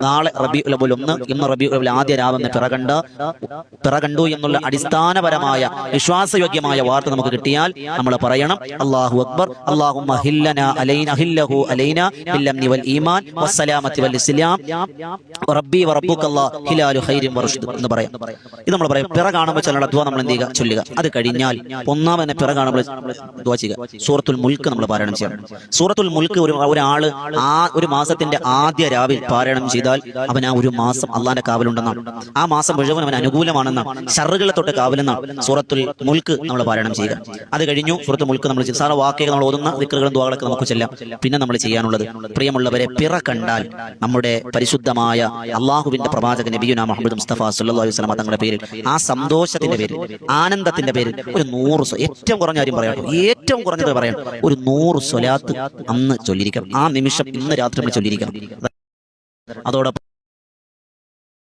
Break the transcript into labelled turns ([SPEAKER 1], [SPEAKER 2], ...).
[SPEAKER 1] നാളെ റബീഉൽ അവ്വൽ 1, ഇന്ന് റബീഉൽ അവ്വൽ ആദ്യ രാവെന്ന് പിറകണ്ടു എന്നുള്ള അടിസ്ഥാനപരമായ വിശ്വാസയോഗ്യമായ വാർത്ത നമുക്ക് കിട്ടിയാൽ നമ്മൾ പറയണം അല്ലാഹു അക്ബർ, അല്ലാഹുമ്മ ഹില്ലനാ അലൈനാ ഹില്ലഹു അലൈനാ ബിൽ-അംനി വൽ ഈമാൻ വസ്സലാമത്തി വൽ ഇസ്ലാം റബ്ബി വറബ്ബുക്കല്ലാഹു ഹിലാലു ഖൈരിൻ വറഷ്ദ് എന്ന് പറയാം. ഇത് നമ്മൾ പറയും. പിറ കാണുമ്പോൾ ചില ദുആ നമ്മൾ എന്ത് ചെയ്യുക, ചൊല്ലുക. അത് കഴിഞ്ഞാൽ ഒന്നാമത് പിറ കാണുമ്പോൾ ദുആ ചെയ്യുക. സൂറത്തുൽ മുൽക്ക് നമ്മൾ പാരായണം ചെയ്യണം. സൂറത്തുൽ മുൽക്ക് ഒരാള് ഒരു മാസത്തിന്റെ ആദ്യ രാവിൽ പാരായണം ചെയ്ത് അവൻ ആ ഒരു മാസം അള്ളാന്റെ കാവലുണ്ടെന്നാണ്, ആ മാസം മുഴുവൻ അവൻ അനുകൂലമാണെന്നാണ്, ശർറുകളെ തൊട്ട് കാവലെന്നാണ് സൂറത്തുൽ മുൽക്ക് നമ്മൾ പാരായണം ചെയ്യുക. അത് കഴിഞ്ഞു സൂറത്തുൽ മുൽക്ക് നമ്മൾ സാറ വാക്കുകൾ നമ്മൾ ഓതുന്ന ദിക്റുകളും ദുആകളൊക്കെ നമുക്ക് ചെല്ലാം. പിന്നെ നമ്മൾ ചെയ്യാനുള്ളത്, പ്രിയമുള്ളവരെ, പിറ കണ്ടാൽ നമ്മുടെ പരിശുദ്ധമായ അള്ളാഹുവിന്റെ പ്രവാചകൻ നബിയുനാ മുഹമ്മദ് മുസ്തഫ സല്ലല്ലാഹു അലൈഹി വസല്ലം തങ്ങളുടെ പേരിൽ, ആ സന്തോഷത്തിന്റെ പേരിൽ, ആനന്ദത്തിന്റെ പേരിൽ ഒരു 100 ഏറ്റവും കുറഞ്ഞ കാര്യം പറയാം, ഏറ്റവും കുറഞ്ഞത് പറയാം, ഒരു 100 സ്വലാത്ത് അന്ന് ചൊല്ലിയിരിക്കണം. ആ നിമിഷം ഇന്ന് രാത്രി നമ്മൾ ചൊല്ലിയിരിക്കണം. അതോടൊപ്പം